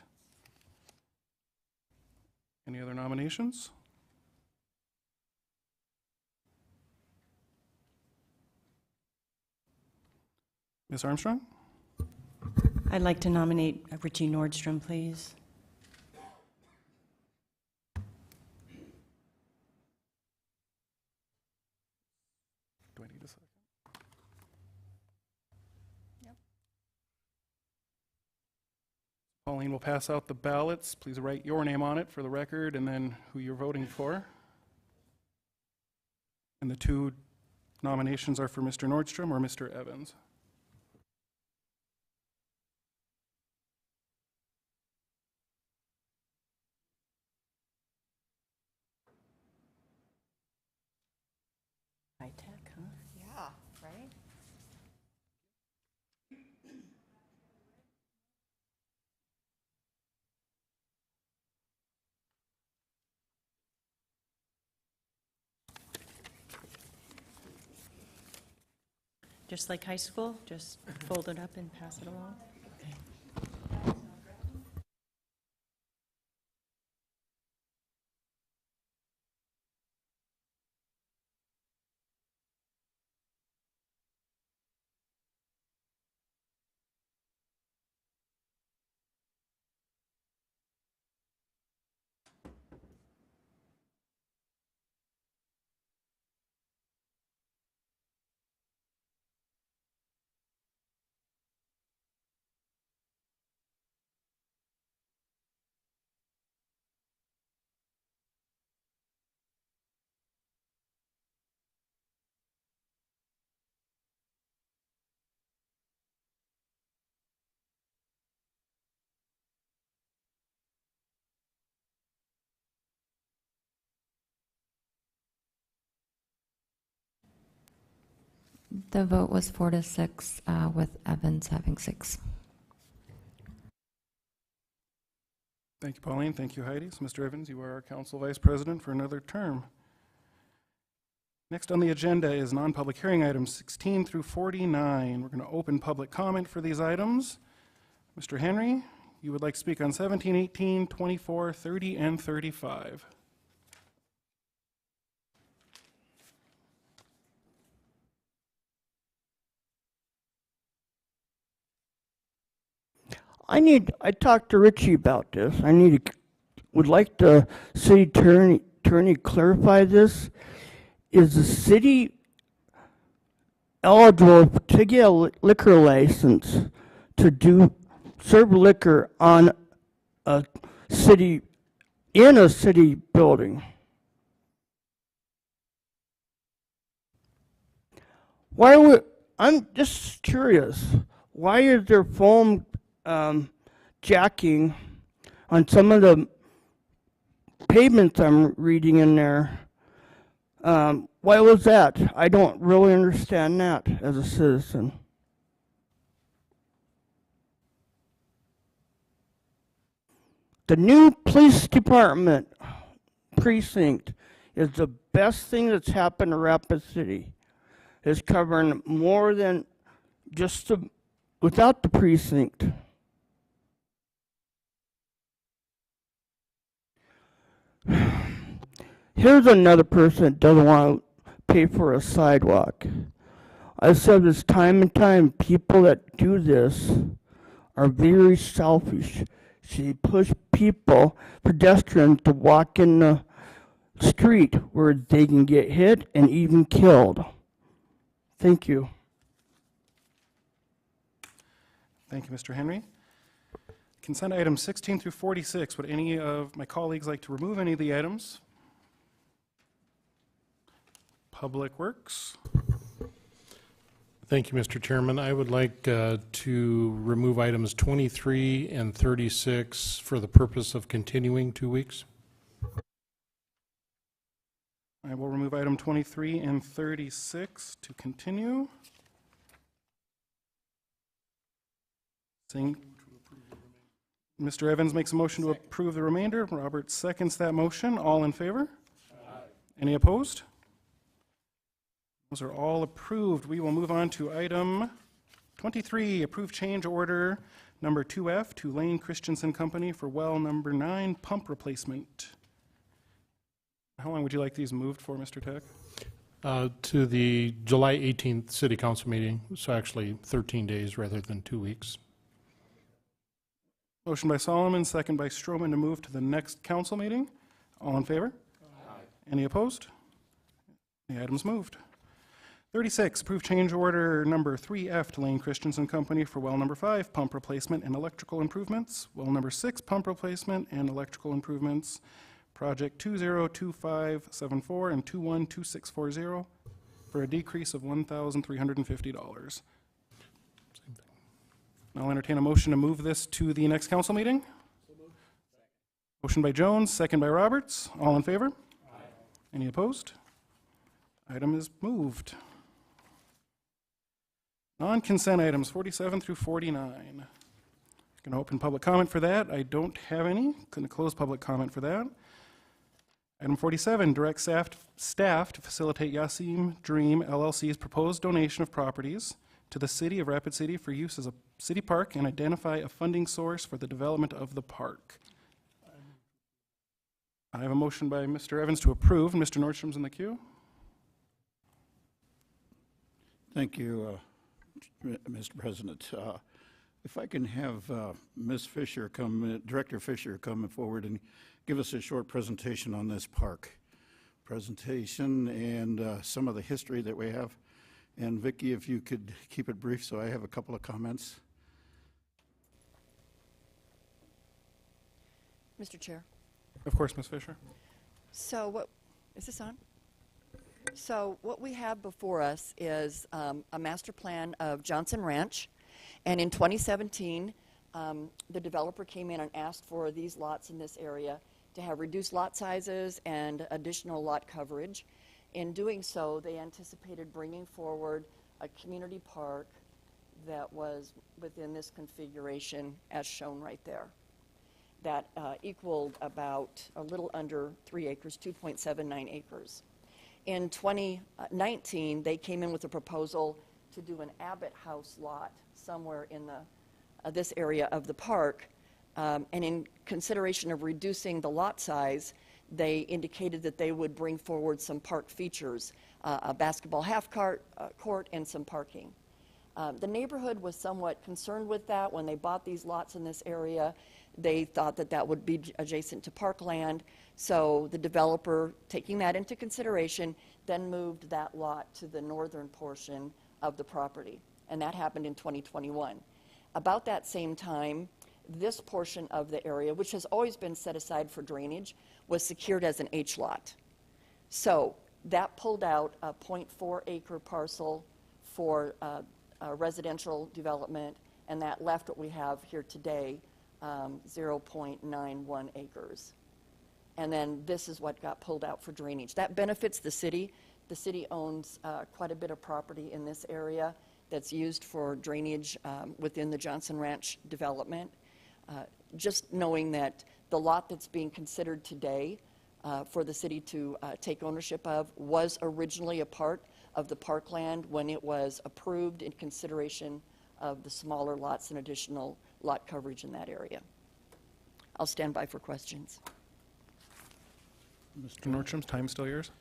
Any other nominations? Ms. Armstrong? I'd like to nominate Richie Nordstrom, please. Do I need a second? Yep. Pauline will pass out the ballots. Please write your name on it for the record and then who you're voting for. And the two nominations are for Mr. Nordstrom or Mr. Evans. High tech, huh? Yeah, right? Just like high school, just fold it up and pass it along. The vote was 4-6, with Evans having 6. Thank you, Pauline. Thank you, Heidi. So, Mr. Evans, you are our council vice president for another term. Next on the agenda is non-public hearing items 16 through 49. We're going to open public comment for these items. Mr. Henry, you would like to speak on 17, 18, 24, 30, and 35. I talked to Richie about this. Would like the city attorney clarify this. Is the city eligible to get a liquor license to serve liquor on in a city building? I'm just curious, why is there foam jacking on some of the pavements I'm reading in there? Why was that? I don't really understand that as a citizen. The new police department precinct is the best thing that's happened to Rapid City. It's covering more than just without the precinct. Here's another person that doesn't want to pay for a sidewalk. I've said this time and time, people that do this are very selfish. They push people, pedestrians, to walk in the street where they can get hit and even killed. Thank you. Thank you, Mr. Henry. Consent items 16 through 46. Would any of my colleagues like to remove any of the items? Public Works. Thank you, Mr. Chairman. I would like to remove items 23 and 36 for the purpose of continuing 2 weeks. I will remove item 23 and 36 to continue. Mr. Evans makes a motion to approve the remainder. Robert seconds that motion. All in favor? Aye. Any opposed? Those are all approved. We will move on to item 23, approve change order number 2F to Lane Christensen Company for well number 9 pump replacement. How long would you like these moved for, Mr. Tech? To the July 18th City Council meeting, so actually 13 days rather than 2 weeks. Motion by Solomon, second by Stroman to move to the next council meeting. All in favor? Aye. Any opposed? The item's moved. 36, approve change order number 3F to Lane Christensen Company for well number 5 pump replacement and electrical improvements. Well number 6 pump replacement and electrical improvements. Project 202574 and 212640 for a decrease of $1,350. I'll entertain a motion to move this to the next council meeting. Motion by Jones, second by Roberts. All in favor? Aye. Any opposed? Item is moved. Non-consent items 47 through 49. Going to open public comment for that. I don't have any. Going to close public comment for that. Item 47, direct staff to facilitate Yasim Dream LLC's proposed donation of properties to the City of Rapid City for use as a city park and identify a funding source for the development of the park. I have a motion by Mr. Evans to approve. Mr. Nordstrom's in the queue. Thank you, Mr. President. If I can have Ms. Fisher Director Fisher come forward and give us a short presentation on this park. Presentation and some of the history that we have. And Vicki, if you could keep it brief, so I have a couple of comments. Mr. Chair. Of course, Ms. Fisher. So what, is this on? So what we have before us is a master plan of Johnson Ranch. And in 2017, the developer came in and asked for these lots in this area to have reduced lot sizes and additional lot coverage. In doing so, they anticipated bringing forward a community park that was within this configuration as shown right there. That equaled about a little under 3 acres, 2.79 acres. In 2019, they came in with a proposal to do an Abbott House lot somewhere in this area of the park. And in consideration of reducing the lot size, they indicated that they would bring forward some park features, a basketball half-court and some parking. The neighborhood was somewhat concerned with that. When they bought these lots in this area, they thought that that would be adjacent to parkland. So the developer, taking that into consideration, then moved that lot to the northern portion of the property. And that happened in 2021. About that same time, this portion of the area, which has always been set aside for drainage, was secured as an H lot. So that pulled out a 0.4 acre parcel for residential development, and that left what we have here today, 0.91 acres. And then this is what got pulled out for drainage. That benefits the city. The city owns quite a bit of property in this area that's used for drainage within the Johnson Ranch development. Just knowing that the lot that's being considered today for the city to take ownership of, was originally a part of the parkland when it was approved in consideration of the smaller lots and additional lot coverage in that area. I'll stand by for questions. Mr. Nordstrom's time still yours.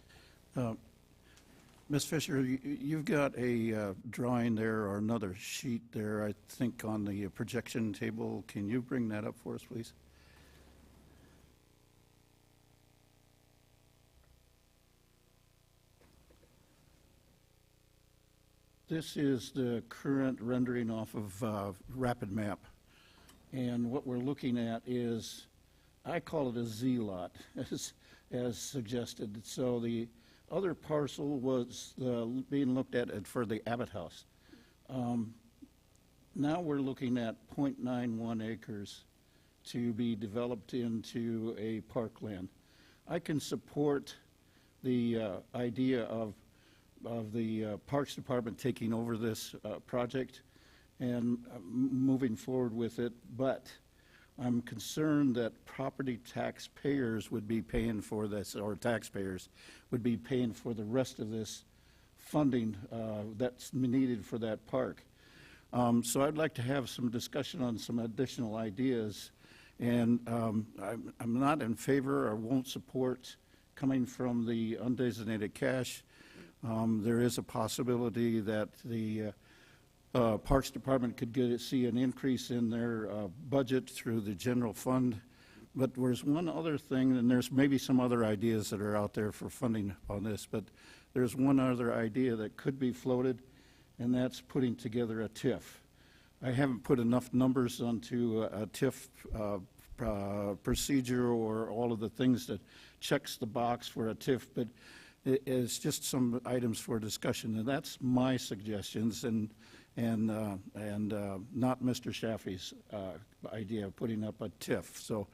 Ms. Fisher, you've got a drawing there or another sheet there, I think, on the projection table. Can you bring that up for us, please? This is the current rendering off of Rapid Map. And what we're looking at is, I call it a Z lot, as suggested. So the other parcel was being looked at for the Abbott House. Now we're looking at 0.91 acres to be developed into a parkland. I can support the idea of the Parks Department taking over this project and moving forward with it, but I'm concerned that property taxpayers would be paying for this, or taxpayers would be paying for the rest of this funding that's needed for that park. So I'd like to have some discussion on some additional ideas, and I'm not in favor or won't support coming from the undesignated cash. There is a possibility that the Parks Department could see an increase in their budget through the general fund. But there's one other thing, and there's maybe some other ideas that are out there for funding on this, but there's one other idea that could be floated, and that's putting together a TIF. I haven't put enough numbers onto a TIF procedure or all of the things that checks the box for a TIF, but it is just some items for discussion, and that's my suggestions, and not Mr. Shaffey's idea of putting up a TIF. So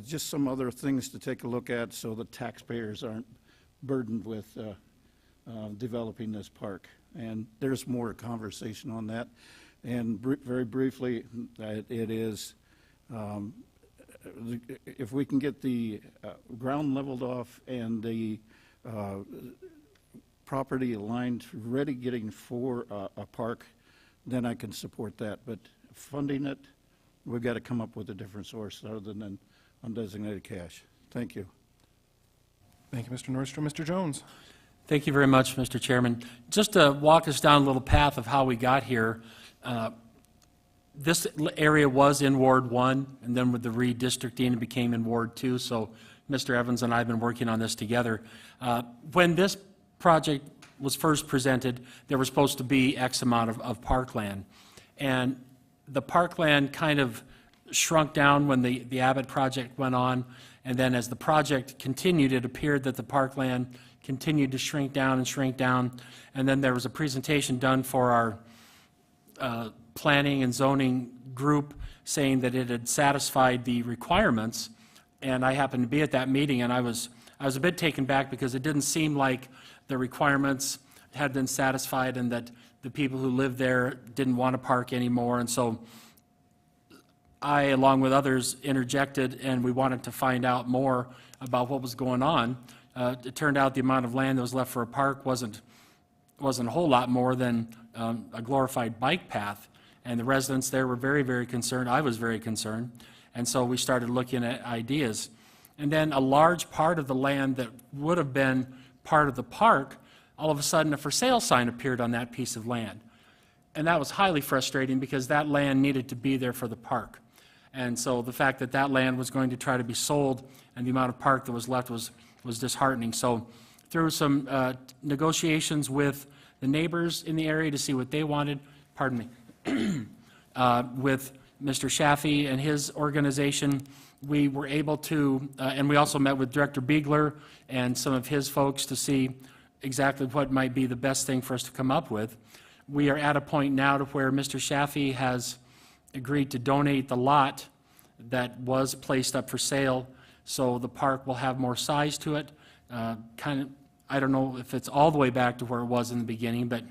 just some other things to take a look at so the taxpayers aren't burdened with developing this park. And there's more conversation on that. And very briefly, it is, if we can get the ground leveled off and the property aligned, ready getting for a park, then I can support that. But funding it, we've got to come up with a different source other than undesignated cash. Thank you. Thank you, Mr. Nordstrom. Mr. Jones. Thank you very much, Mr. Chairman. Just to walk us down a little path of how we got here, this area was in Ward 1, and then with the redistricting, it became in Ward 2. So Mr. Evans and I have been working on this together. When this project was first presented, there was supposed to be X amount of parkland. And the parkland kind of shrunk down when the Abbott project went on. And then as the project continued, it appeared that the parkland continued to shrink down and shrink down. And then there was a presentation done for our planning and zoning group saying that it had satisfied the requirements. And I happened to be at that meeting, and I was a bit taken back because it didn't seem like the requirements had been satisfied and that the people who lived there didn't want to park anymore. And so I, along with others, interjected, and we wanted to find out more about what was going on. It turned out the amount of land that was left for a park wasn't a whole lot more than a glorified bike path. And the residents there were very, very concerned. I was very concerned. And so we started looking at ideas. And then a large part of the land that would have been part of the park, all of a sudden a for sale sign appeared on that piece of land. And that was highly frustrating because that land needed to be there for the park. And so the fact that that land was going to try to be sold and the amount of park that was left was disheartening. So through some negotiations with the neighbors in the area to see what they wanted, pardon me, with Mr. Shaffey and his organization, we were able to, and we also met with Director Beegler and some of his folks to see exactly what might be the best thing for us to come up with. We are at a point now to where Mr. Shaffey has agreed to donate the lot that was placed up for sale, so the park will have more size to it. I don't know if it's all the way back to where it was in the beginning, but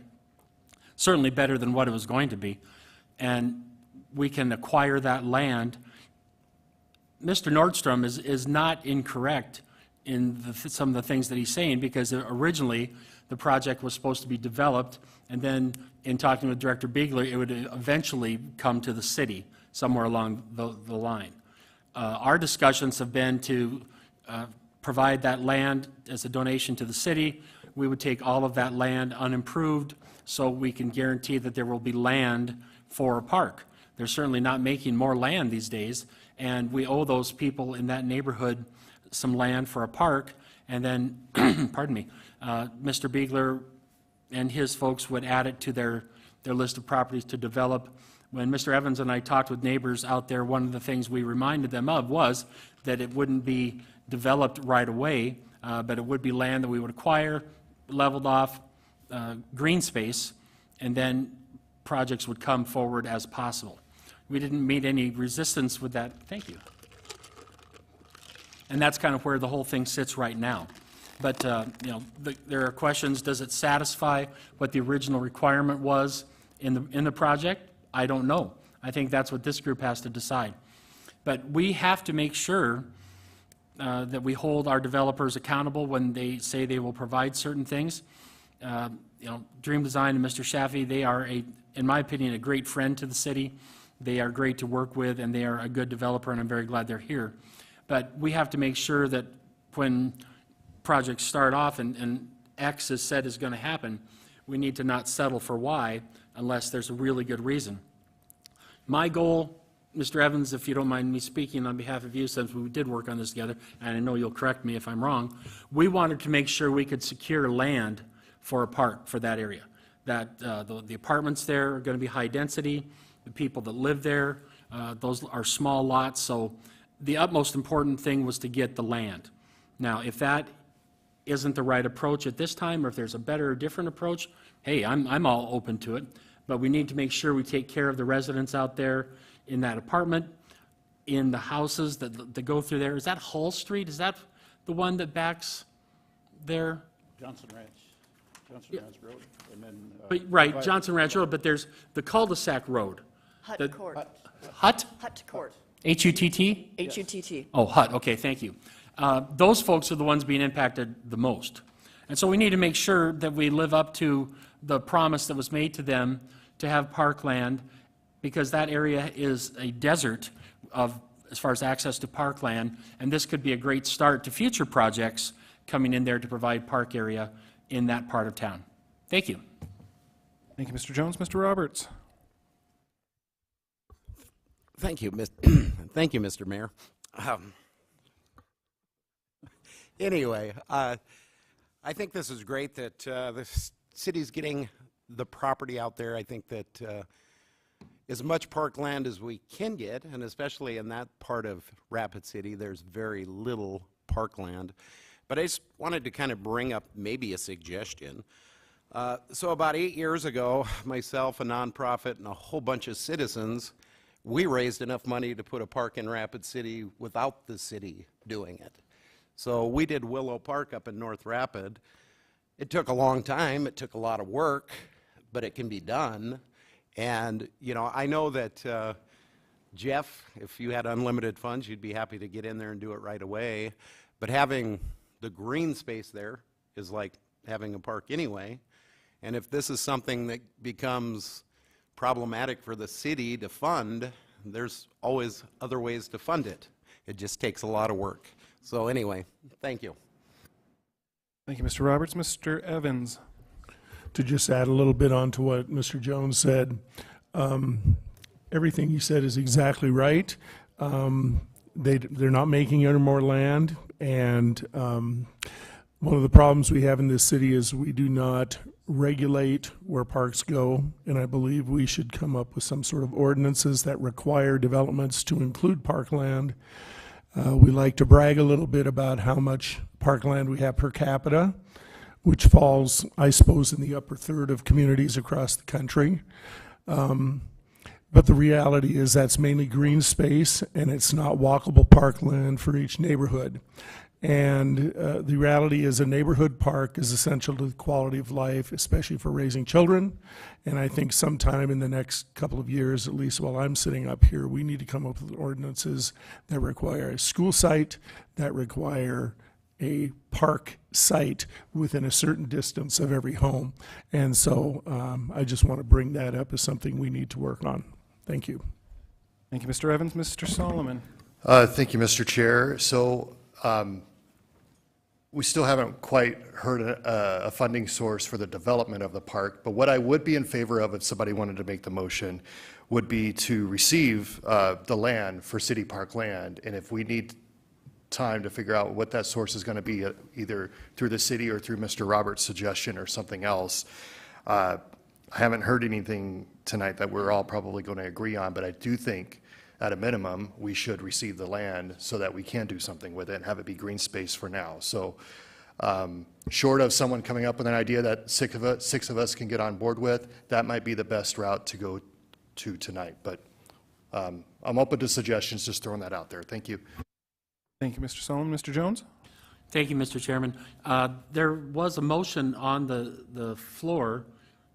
certainly better than what it was going to be. And we can acquire that land. Mr. Nordstrom is not incorrect in some of the things that he's saying, because originally the project was supposed to be developed, and then in talking with Director Biegler, it would eventually come to the city somewhere along the line. Our discussions have been to provide that land as a donation to the city. We would take all of that land unimproved so we can guarantee that there will be land for a park. They're certainly not making more land these days, and we owe those people in that neighborhood some land for a park. And then, pardon me, Mr. Biegler and his folks would add it to their list of properties to develop. When Mr. Evans and I talked with neighbors out there, one of the things we reminded them of was that it wouldn't be developed right away, but it would be land that we would acquire, leveled off, green space, and then projects would come forward as possible. We didn't meet any resistance with that. Thank you. And that's kind of where the whole thing sits right now. But you know, there are questions. Does it satisfy what the original requirement was in the project? I don't know. I think that's what this group has to decide. But we have to make sure that we hold our developers accountable when they say they will provide certain things. You know, Dream Design and Mr. Shafi, they are, in my opinion, a great friend to the city. They are great to work with, and they are a good developer, and I'm very glad they're here. But we have to make sure that when projects start off and X is said is going to happen, we need to not settle for Y unless there's a really good reason. My goal, Mr. Evans, if you don't mind me speaking on behalf of you, since we did work on this together, and I know you'll correct me if I'm wrong, we wanted to make sure we could secure land for a park for that area. That the apartments there are going to be high density, the people that live there, those are small lots, so the utmost important thing was to get the land. Now, if that isn't the right approach at this time, or if there's a better or different approach, hey, I'm all open to it. But we need to make sure we take care of the residents out there in that apartment, in the houses that go through there. Is that Hull Street? Is that the one that backs there? Johnson Ranch Road, and then. Right, Johnson Ranch Road, but there's the cul-de-sac road. Hutt Court. Hutt? Hutt Court. H-U-T-T? H-U-T-T. Oh, Hutt, okay, thank you. Those folks are the ones being impacted the most. And so we need to make sure that we live up to the promise that was made to them to have parkland, because that area is a desert as far as access to parkland, and this could be a great start to future projects coming in there to provide park area in that part of town. Thank you. Thank you, Mr. Jones. Mr. Roberts. Thank you, thank you, Mr. Mayor. Anyway, I think this is great that the city's getting the property out there. I think that as much parkland as we can get, and especially in that part of Rapid City, there's very little parkland. But I just wanted to kind of bring up maybe a suggestion. So about 8 years ago, myself, a nonprofit, and a whole bunch of citizens, we raised enough money to put a park in Rapid City without the city doing it. So we did Willow Park up in North Rapid. It took a long time, it took a lot of work, but it can be done. And, you know, I know that Jeff, if you had unlimited funds, you'd be happy to get in there and do it right away. But having the green space there is like having a park anyway. And if this is something that becomes problematic for the city to fund, there's always other ways to fund it. It just takes a lot of work. So anyway, thank you. Thank you, Mr. Roberts. Mr. Evans. To just add a little bit on to what Mr. Jones said, everything he said is exactly right. They're not making any more land, and one of the problems we have in this city is we do not regulate where parks go, and I believe we should come up with some sort of ordinances that require developments to include parkland. We like to brag a little bit about how much parkland we have per capita, which falls, I suppose, in the upper third of communities across the country. But the reality is that's mainly green space, and it's not walkable parkland for each neighborhood. And the reality is a neighborhood park is essential to the quality of life, especially for raising children. And I think sometime in the next couple of years, at least while I'm sitting up here, we need to come up with ordinances that require a school site, that require a park site within a certain distance of every home. And so I just want to bring that up as something we need to work on. Thank you. Thank you, Mr. Evans. Mr. Solomon. Thank you, Mr. Chair. So we still haven't quite heard a funding source for the development of the park, but what I would be in favor of if somebody wanted to make the motion would be to receive the land for city park land, and if we need time to figure out what that source is going to be, either through the city or through Mr. Roberts' suggestion or something else. I haven't heard anything tonight that we're all probably going to agree on, but I do think at a minimum, we should receive the land so that we can do something with it and have it be green space for now. So short of someone coming up with an idea that six of us can get on board with, that might be the best route to go to tonight. But I'm open to suggestions, just throwing that out there. Thank you. Thank you, Mr. Solomon. Mr. Jones? Thank you, Mr. Chairman. There was a motion on the floor.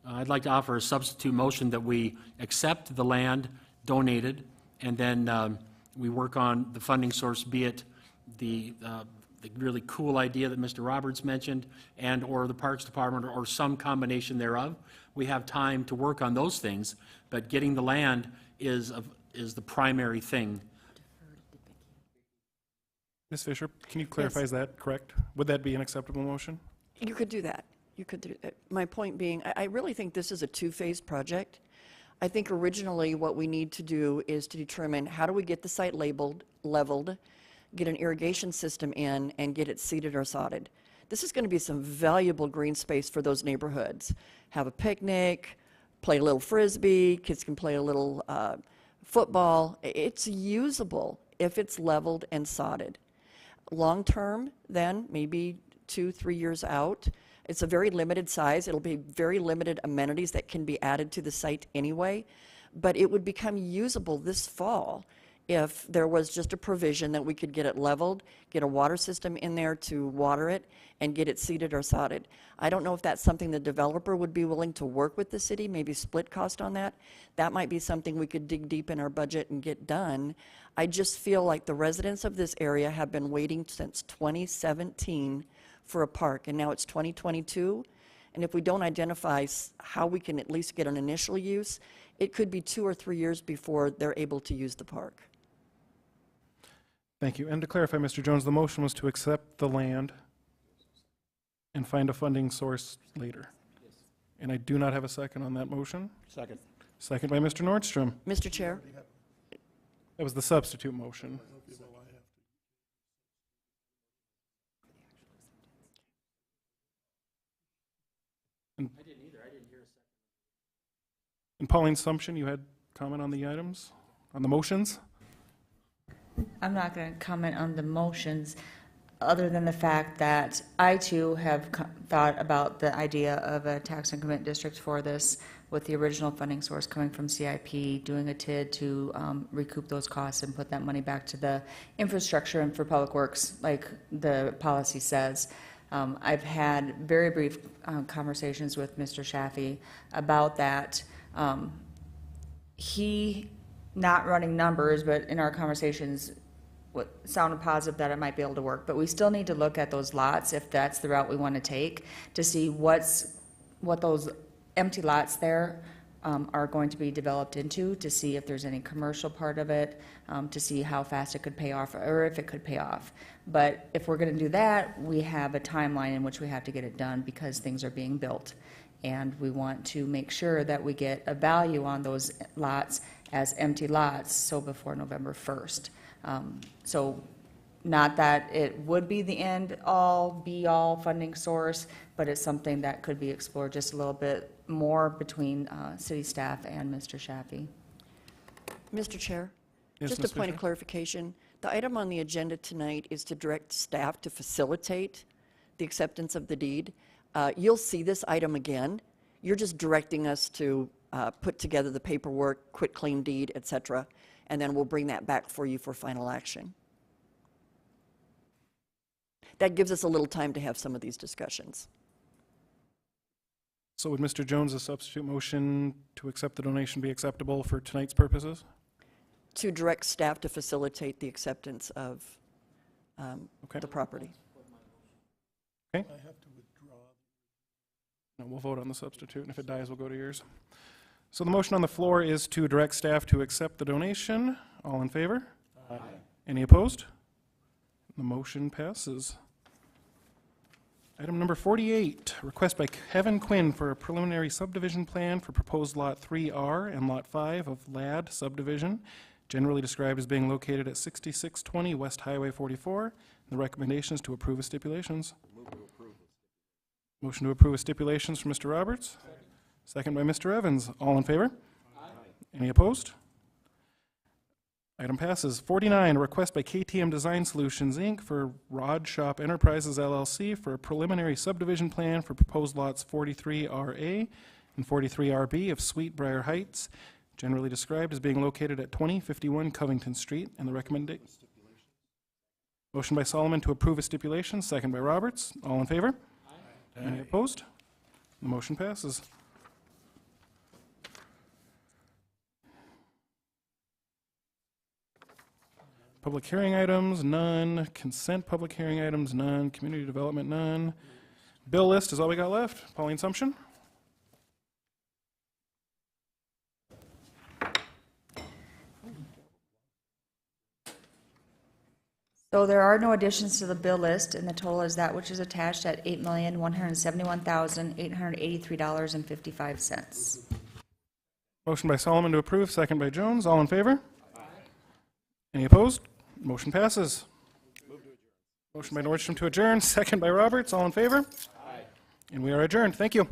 I'd like to offer a substitute motion that we accept the land donated, and then we work on the funding source, be it the really cool idea that Mr. Roberts mentioned, and or the Parks Department, or some combination thereof. We have time to work on those things, but getting the land is the primary thing. Ms. Fisher, can you clarify, is that correct? Would that be an acceptable motion? You could do that. You could do that. My point being, I really think this is a two-phase project. I think originally what we need to do is to determine how do we get the site leveled, get an irrigation system in, and get it seeded or sodded. This is going to be some valuable green space for those neighborhoods. Have a picnic, play a little Frisbee, kids can play a little football. It's usable if it's leveled and sodded. Long term, then, maybe 2-3 years out, it's a very limited size. It'll be very limited amenities that can be added to the site anyway, but it would become usable this fall if there was just a provision that we could get it leveled, get a water system in there to water it, and get it seeded or sodded. I don't know if that's something the developer would be willing to work with the city, maybe split cost on that. That might be something we could dig deep in our budget and get done. I just feel like the residents of this area have been waiting since 2017 for a park, and now it's 2022, and if we don't identify how we can at least get an initial use, it could be 2 or 3 years before they're able to use the park. Thank you. And to clarify, Mr. Jones, the motion was to accept the land and find a funding source later. And I do not have a second on that motion. Second. Second by Mr. Nordstrom. Mr. Chair? That was the substitute motion. And And Pauline Sumption, you had comment on the items, on the motions? I'm not going to comment on the motions, other than the fact that I too have thought about the idea of a tax increment district for this, with the original funding source coming from CIP, doing a TID to recoup those costs and put that money back to the infrastructure and for public works, like the policy says. I've had very brief conversations with Mr. Shaffey about that. He, not running numbers, but in our conversations, what sounded positive that it might be able to work. But we still need to look at those lots, if that's the route we want to take, to see what those empty lots there are going to be developed into, to see if there's any commercial part of it, to see how fast it could pay off, or if it could pay off. But if we're going to do that, we have a timeline in which we have to get it done, because things are being built. And we want to make sure that we get a value on those lots as empty lots, so before November 1st. So not that it would be the end-all, be-all funding source, but it's something that could be explored just a little bit more between city staff and Mr. Shaffey. Mr. Chair? Yes, Just Ms. a point of Fisher? clarification. The item on the agenda tonight is to direct staff to facilitate the acceptance of the deed. You'll see this item again. You're just directing us to put together the paperwork, quitclaim deed, et cetera, and then we'll bring that back for you for final action. That gives us a little time to have some of these discussions. So would Mr. Jones' substitute motion to accept the donation be acceptable for tonight's purposes? To direct staff to facilitate the acceptance of the property. Okay. No, we'll vote on the substitute, and if it dies, we'll go to yours. So the motion on the floor is to direct staff to accept the donation. All in favor? Aye. Any opposed? The motion passes. Item number 48, request by Kevin Quinn for a preliminary subdivision plan for proposed Lot 3R and Lot 5 of Ladd subdivision, generally described as being located at 6620 West Highway 44. The recommendation is to approve with stipulations. Motion to approve with stipulations from Mr. Roberts. Second by Mr. Evans. All in favor? Aye. Any opposed? Item passes. 49, a request by KTM Design Solutions, Inc. for Rod Shop Enterprises, LLC for a preliminary subdivision plan for proposed lots 43RA and 43RB of Sweetbriar Heights, generally described as being located at 2051 Covington Street, and the recommendation. Motion by Solomon to approve a stipulation, second by Roberts. All in favor? Aye. Any opposed? The motion passes. Public hearing items, none. Consent public hearing items, none. Community development, none. Bill list is all we got left. Pauline Sumption. So there are no additions to the bill list, and the total is that which is attached at $8,171,883.55. Motion by Solomon to approve, second by Jones. All in favor? Aye. Any opposed? Motion passes. Motion by Nordstrom to adjourn, second by Roberts. All in favor? Aye. And we are adjourned. Thank you.